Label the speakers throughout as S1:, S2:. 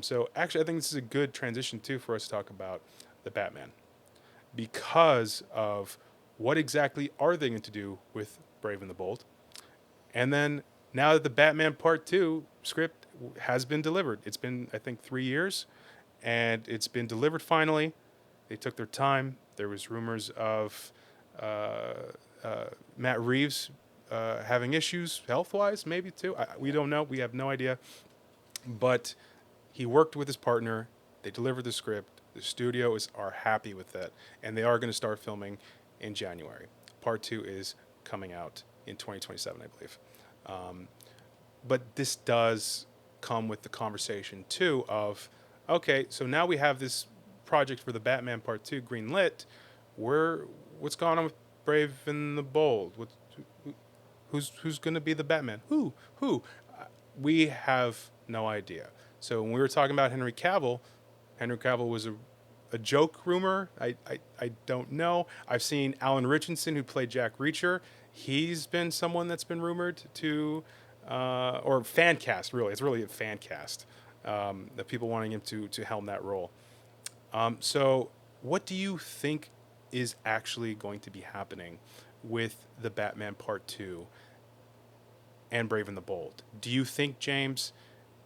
S1: So actually, I think this is a good transition too for us to talk about the Batman because of what exactly are they going to do with Brave and the Bold, and then now that the Batman Part Two script has been delivered, it's been I think 3 years, and it's been delivered finally. They took their time. There was rumors of uh, Matt Reeves having issues health-wise, maybe too. We don't know. We have no idea. But he worked with his partner. They delivered the script. The studios are happy with that, and they are going to start filming in January. Part two is coming out in 2027, I believe. Um, but this does come with the conversation too of, okay, so now we have this project for the Batman Part Two greenlit. What's going on with Brave and the Bold? Who's going to be the Batman? Who? We have no idea. So when we were talking about Henry Cavill was a joke rumor. I don't know. I've seen Alan Richardson, who played Jack Reacher. He's been someone that's been rumored to, or fan cast, really. It's really a fan cast. That people wanting him to helm that role. So, what do you think is actually going to be happening with the Batman Part 2 and Brave and the Bold? Do you think James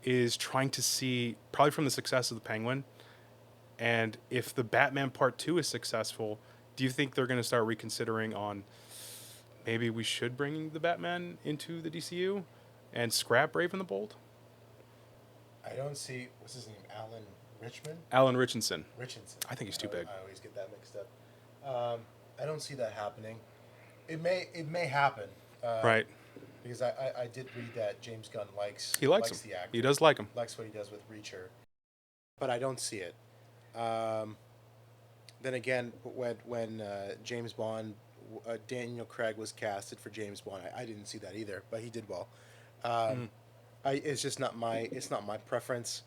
S1: is trying to see, probably from the success of the Penguin, and if the Batman Part 2 is successful, do you think they're going to start reconsidering on maybe we should bring the Batman into the DCU and scrap Brave and the Bold?
S2: I don't see what's his name, Alan Richmond,
S1: Alan Richardson.
S2: Richardson.
S1: I think he's too big.
S2: I always get that mixed up. I don't see that happening. It may happen.
S1: Right.
S2: Because I did read that James Gunn
S1: He likes him.
S2: the actor.
S1: He does like him.
S2: Likes what he does with Reacher, but I don't see it. Then again, when James Bond, Daniel Craig was casted for James Bond, I didn't see that either, but he did well. It's just not my preference.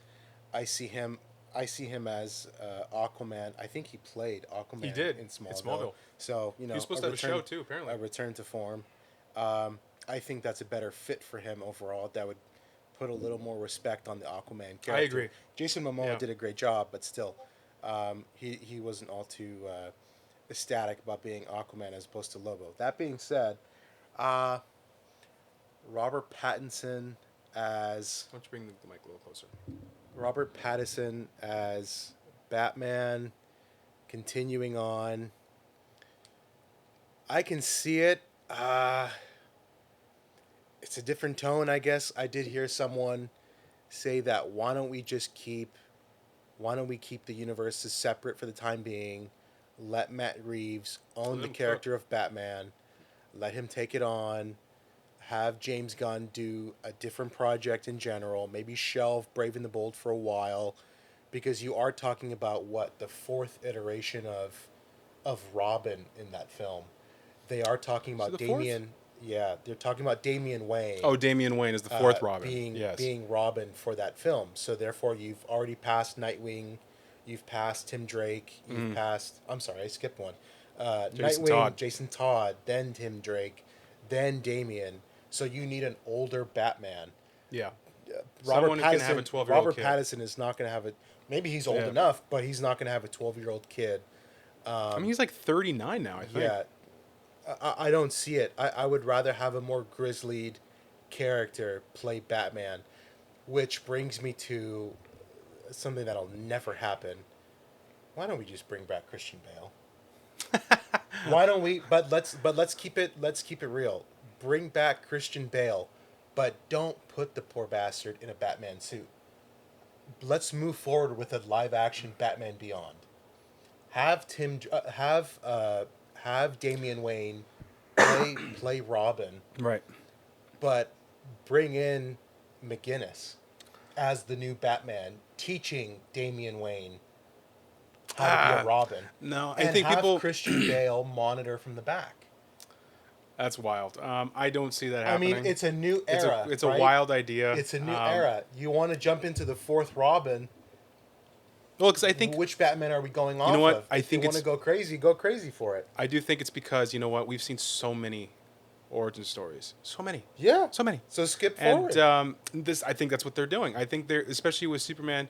S2: I see him. I see him as Aquaman. I think he played Aquaman.
S1: He did
S2: in Smallville.
S1: in Smallville.
S2: So
S1: He's supposed to have a show too, apparently.
S2: A return to form. I think that's a better fit for him overall. That would put a little more respect on the Aquaman character.
S1: I agree.
S2: Jason Momoa did a great job, but still, he wasn't all too ecstatic about being Aquaman as opposed to Lobo. That being said, Robert Pattinson as
S1: Why don't you bring the mic a little closer?
S2: Robert Pattinson as Batman, continuing on. I can see it. It's a different tone, I guess. I did hear someone say that why don't we keep the universes separate for the time being? Let Matt Reeves own the character of Batman. Let him take it on. Have James Gunn do a different project in general. Maybe shelve Brave and the Bold for a while, because you are talking about the fourth iteration of Robin in that film. They are talking about Damian. Fourth? Yeah, they're talking about Damian Wayne.
S1: Oh, Damian Wayne is the fourth Robin.
S2: Being Robin for that film. So therefore, you've already passed Nightwing, you've passed Tim Drake, you've passed. I'm sorry, I skipped one. Nightwing, Jason Todd, then Tim Drake, then Damian. So you need an older Batman.
S1: Yeah.
S2: Robert Pattinson,
S1: can have a 12-year-old
S2: Robert
S1: kid.
S2: Pattinson is not going to have a. Maybe he's old enough, but he's not going to have a 12-year-old kid.
S1: I mean, he's like 39 now, I think.
S2: Yeah. I don't see it. I would rather have a more grizzlied character play Batman, which brings me to something that'll never happen. Why don't we just bring back Christian Bale? Why don't we? But let's keep it real. Bring back Christian Bale, but don't put the poor bastard in a Batman suit. Let's move forward with a live action Batman Beyond. Have Damian Wayne play Robin,
S1: right?
S2: But bring in McGinnis as the new Batman, teaching Damian Wayne how to be a Robin.
S1: No,
S2: I think have Christian Bale monitor from the back.
S1: That's wild. I don't see that happening.
S2: I mean, it's a new era.
S1: It's a wild idea.
S2: It's a new era. You want to jump into the fourth Robin?
S1: Well, because I think
S2: which Batman are we going off?
S1: You know what?
S2: If you want to go crazy for it.
S1: I do think it's because you know what, we've seen so many origin stories. So many.
S2: Yeah.
S1: So many.
S2: So skip
S1: And
S2: forward.
S1: I think that's what they're doing. I think they're, especially with Superman.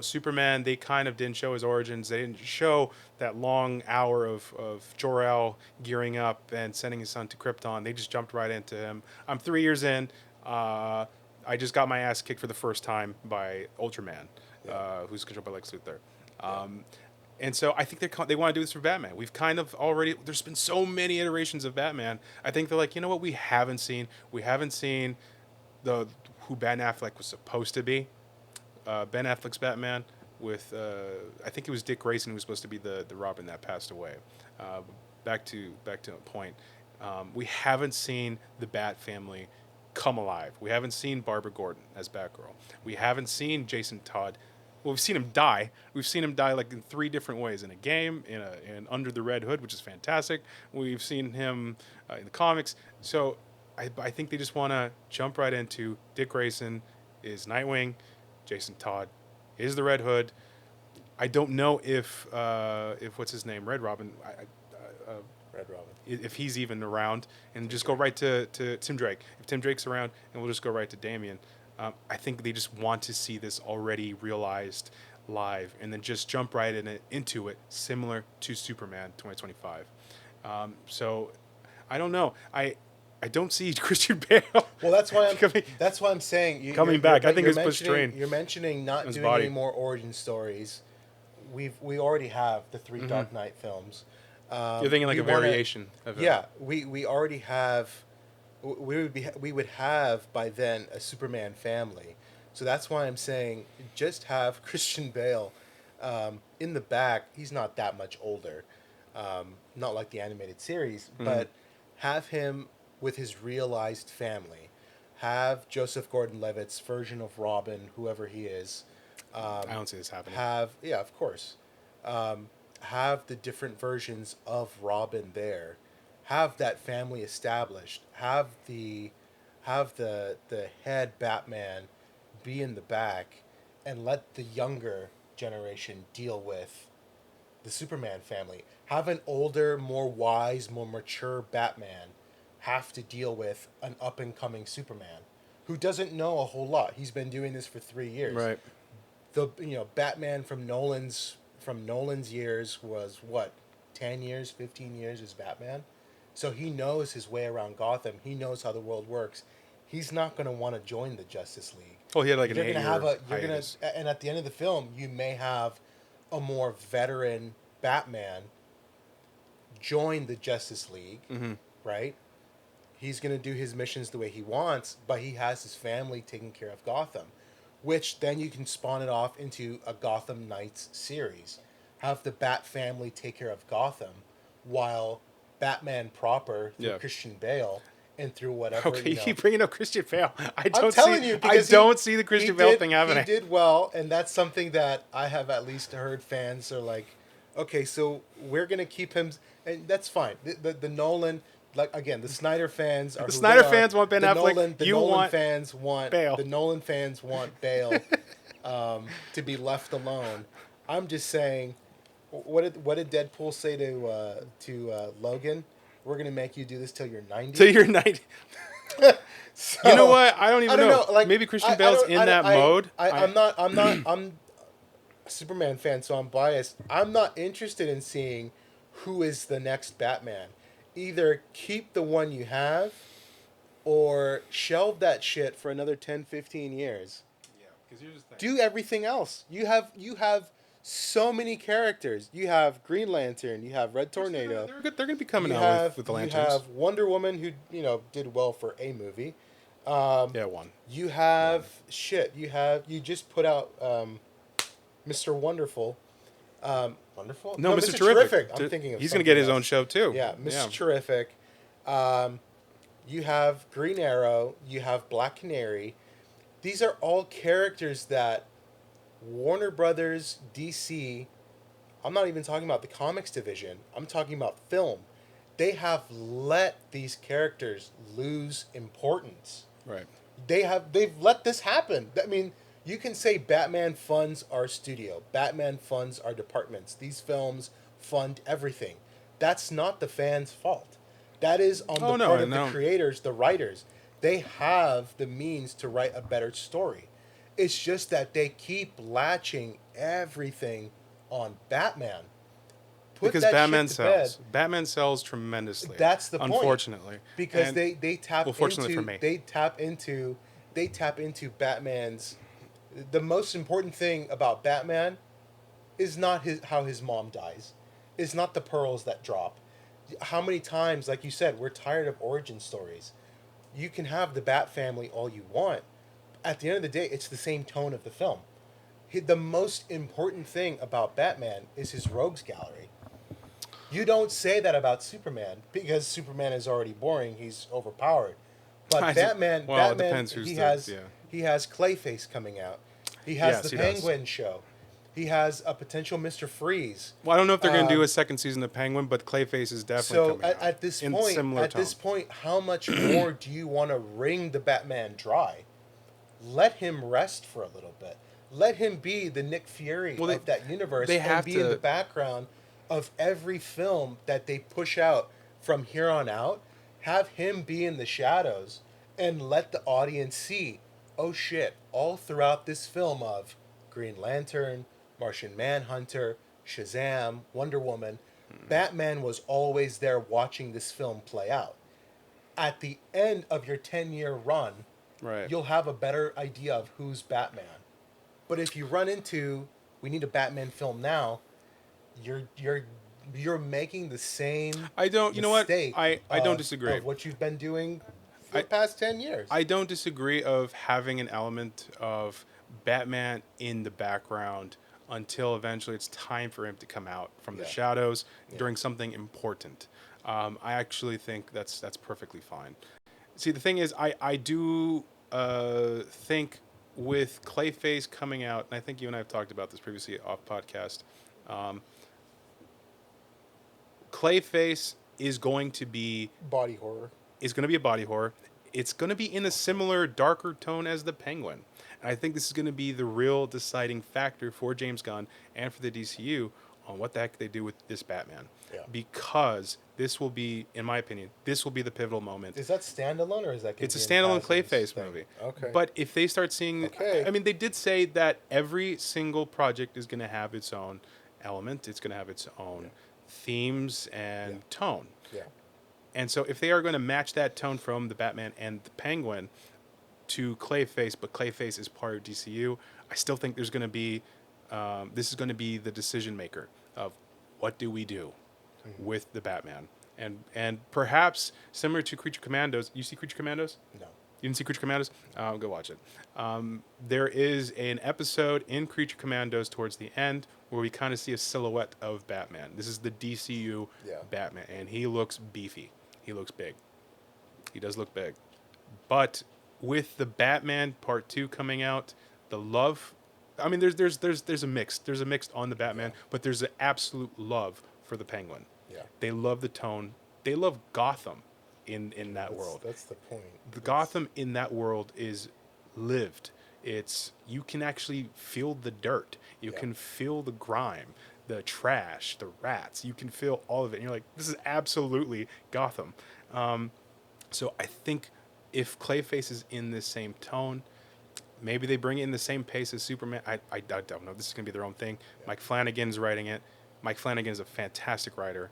S1: Superman. They kind of didn't show his origins. They didn't show that long hour of Jor-El gearing up and sending his son to Krypton. They just jumped right into him. I'm 3 years in. Uh, I just got my ass kicked for the first time by Ultraman,
S2: Yeah.
S1: who's controlled by Lex Luthor.
S2: Yeah.
S1: And so I think they want to do this for Batman. We've kind of already, there's been so many iterations of Batman. I think they're like, you know what, we haven't seen the who Ben Affleck was supposed to be. Ben Affleck's Batman with I think it was Dick Grayson who was supposed to be the Robin that passed away. Uh, back to a point. We haven't seen the Bat family come alive. We haven't seen Barbara Gordon as Batgirl. We haven't seen Jason Todd. Well, we've seen him die. We've seen him die like in 3 different ways: in a game, in Under the Red Hood, which is fantastic. We've seen him in the comics. So I think they just want to jump right into Dick Grayson is Nightwing, Jason Todd is the Red Hood. I don't know if what's his name, Red Robin,
S2: Red Robin.
S1: if he's even around, and just go right to Tim Drake. If Tim Drake's around, and we'll just go right to Damian. I think they just want to see this already realized live, and then just jump right into it, similar to Superman 2025. So I don't know. I don't see Christian Bale.
S2: Well, that's why I'm.
S1: coming,
S2: That's why I'm saying
S1: coming back. I think it's pushed train.
S2: You're mentioning not
S1: His
S2: doing
S1: body.
S2: any more origin stories. We already have the 3 Dark Knight films.
S1: You're thinking like
S2: we
S1: a
S2: wanna-
S1: variation of it.
S2: Yeah, we already have. We would have by then a Superman family. So that's why I'm saying just have Christian Bale in the back. He's not that much older, not like the animated series, but have him with his realized family. Have Joseph Gordon-Levitt's version of Robin, whoever he is.
S1: I don't see this happening.
S2: Of course. Have the different versions of Robin there. Have that family established. Have the head Batman be in the back, and let the younger generation deal with the Superman family. Have an older, more wise, more mature Batman have to deal with an up and coming Superman who doesn't know a whole lot. He's been doing this for 3 years.
S1: Right.
S2: Batman from Nolan's years was what, 10 years, 15 years as Batman. So he knows his way around Gotham. He knows how the world works. He's not going to want to join the Justice League.
S1: Oh, he had like an
S2: You're going to have
S1: hiatus.
S2: and at the end of the film, you may have a more veteran Batman join the Justice League, right? He's going to do his missions the way he wants, but he has his family taking care of Gotham, which then you can spawn it off into a Gotham Knights series. Have the Bat family take care of Gotham while Batman proper, through Christian Bale, and through whatever.
S1: Okay, you keep bringing up Christian Bale.
S2: I'm telling you,
S1: I
S2: because
S1: don't see the Christian Bale thing happening.
S2: He did well, and that's something that I have at least heard fans are like, okay, so we're gonna keep him, and that's fine. The Nolan, like again, the Snyder fans are
S1: The Snyder fans want Ben Affleck.
S2: The
S1: You
S2: Nolan
S1: want
S2: fans want
S1: Bale.
S2: The Nolan fans want Bale to be left alone. I'm just saying, what did Deadpool say to Logan? We're gonna make you do this till you're 90.
S1: Till you're 90.
S2: So,
S1: You know what? I don't even know.
S2: Like,
S1: maybe Christian Bale's in that mode.
S2: I'm a Superman fan, so I'm biased. I'm not interested in seeing who is the next Batman. Either keep the one you have, or shelve that shit for another 10, 15 years.
S1: Yeah, because here's the thing.
S2: Do everything else. You have so many characters. You have Green Lantern. You have Red Tornado.
S1: They're going to be coming out with the Lanterns.
S2: You have Wonder Woman, who did well for a movie.
S1: One.
S2: You have You just put out Mr. Wonderful. Wonderful?
S1: No, Mr. Terrific.
S2: I'm thinking of
S1: he's going to get his
S2: something
S1: own show too.
S2: Yeah, Mr. Terrific. You have Green Arrow. You have Black Canary. These are all characters that Warner Brothers, DC, I'm not even talking about the comics division. I'm talking about film. They have let these characters lose importance.
S1: Right.
S2: They've let this happen. I mean, you can say Batman funds our studio. Batman funds our departments. These films fund everything. That's not the fans' fault. That is on the
S1: Oh no,
S2: part of
S1: and
S2: the
S1: no.
S2: creators, the writers. They have the means to write a better story. It's just that they keep latching everything on Batman. Put
S1: Because
S2: that shit
S1: Batman
S2: to bed.
S1: sells. Batman sells tremendously,
S2: That's the point.
S1: unfortunately.
S2: Because
S1: And
S2: they
S1: well,
S2: tap
S1: fortunately for
S2: into
S1: me.
S2: Batman's, the most important thing about Batman is not his how his mom dies. Is not the pearls that drop. How many times, like you said, we're tired of origin stories. You can have the Bat family all you want. At the end of the day, it's the same tone of the film. The most important thing about Batman is his rogues gallery. You don't say that about Superman because Superman is already boring. He's overpowered. But
S1: Well, it depends who's the yeah.
S2: He has Clayface coming out. He has the
S1: Yes, he does.
S2: Penguin show. He has a potential Mr. Freeze.
S1: Well, I don't know if they're going to do
S2: Um,
S1: a second season of Penguin, but Clayface is definitely
S2: so
S1: coming out in similar
S2: at this
S1: tone.
S2: point, how much more do you want to wring the Batman dry? Let him rest for a little bit. Let him be the Nick Fury
S1: Well,
S2: of that universe
S1: they
S2: and
S1: have
S2: be in the
S1: to.
S2: background of every film that they push out from here on out. Have him be in the shadows and let the audience see, oh shit, all throughout this film of Green Lantern, Martian Manhunter, Shazam, Wonder Woman, Batman was always there watching this film play out. At the end of your 10-year run,
S1: Right.
S2: you'll have a better idea of who's Batman. But if you run into we need a Batman film now, you're you're you're making the same
S1: I don't. You know what?
S2: mistake
S1: I don't disagree.
S2: of what you've been doing for
S1: I
S2: the past 10 years.
S1: I don't disagree of having an element of Batman in the background until eventually it's time for him to come out from the
S2: Yeah.
S1: shadows
S2: Yeah.
S1: during something important. I actually think that's perfectly fine. See, the thing is, I do think with Clayface coming out, and I think you and I have talked about this previously off podcast. Um, Clayface is going to be
S2: Body horror.
S1: a body horror. It's going to be in a similar darker tone as the Penguin. And I think this is going to be the real deciding factor for James Gunn and for the DCU on what the heck they do with this Batman.
S2: Yeah.
S1: Because this will be, in my opinion, this will be the pivotal moment.
S2: Is that standalone or is that?
S1: It's a
S2: gonna be in
S1: standalone
S2: Kazan's
S1: Clayface
S2: thing?
S1: movie.
S2: Okay.
S1: But if they start seeing,
S2: Okay.
S1: I mean, they did say that every single project is going to have its own element. It's going to have its own themes and
S2: Yeah.
S1: tone.
S2: Yeah.
S1: And so if they are going to match that tone from the Batman and the Penguin to Clayface, but Clayface is part of DCU, I still think there's going to be, this is going to be the decision maker of what do we do with the Batman. And perhaps similar to Creature Commandos. You see Creature Commandos?
S2: No.
S1: You didn't see Creature Commandos? Go watch it. There is an episode in Creature Commandos towards the end where we kind of see a silhouette of Batman. This is the DCU
S2: Yeah.
S1: Batman, and he looks beefy. He looks big. He does look big. But with the Batman Part 2 coming out, the love, I mean, there's a mix. There's a mix on the Batman, but there's an absolute love for the Penguin.
S2: Yeah.
S1: They love the tone. They love Gotham in that world.
S2: That's the point.
S1: The Gotham in that world is lived. It's you can actually feel the dirt. You
S2: Yeah.
S1: can feel the grime, the trash, the rats. You can feel all of it. And you're like, this is absolutely Gotham. So I think if Clayface is in this same tone, maybe they bring it in the same pace as Superman. I don't know. This is going to be their own thing.
S2: Yeah.
S1: Mike Flanagan's writing it. Mike Flanagan is a fantastic writer.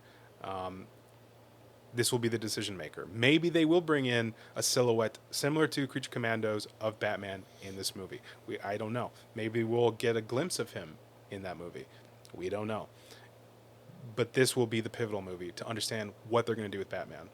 S1: This will be the decision maker. Maybe they will bring in a silhouette similar to Creature Commandos of Batman in this movie. I don't know. Maybe we'll get a glimpse of him in that movie. We don't know. But this will be the pivotal movie to understand what they're going to do with Batman.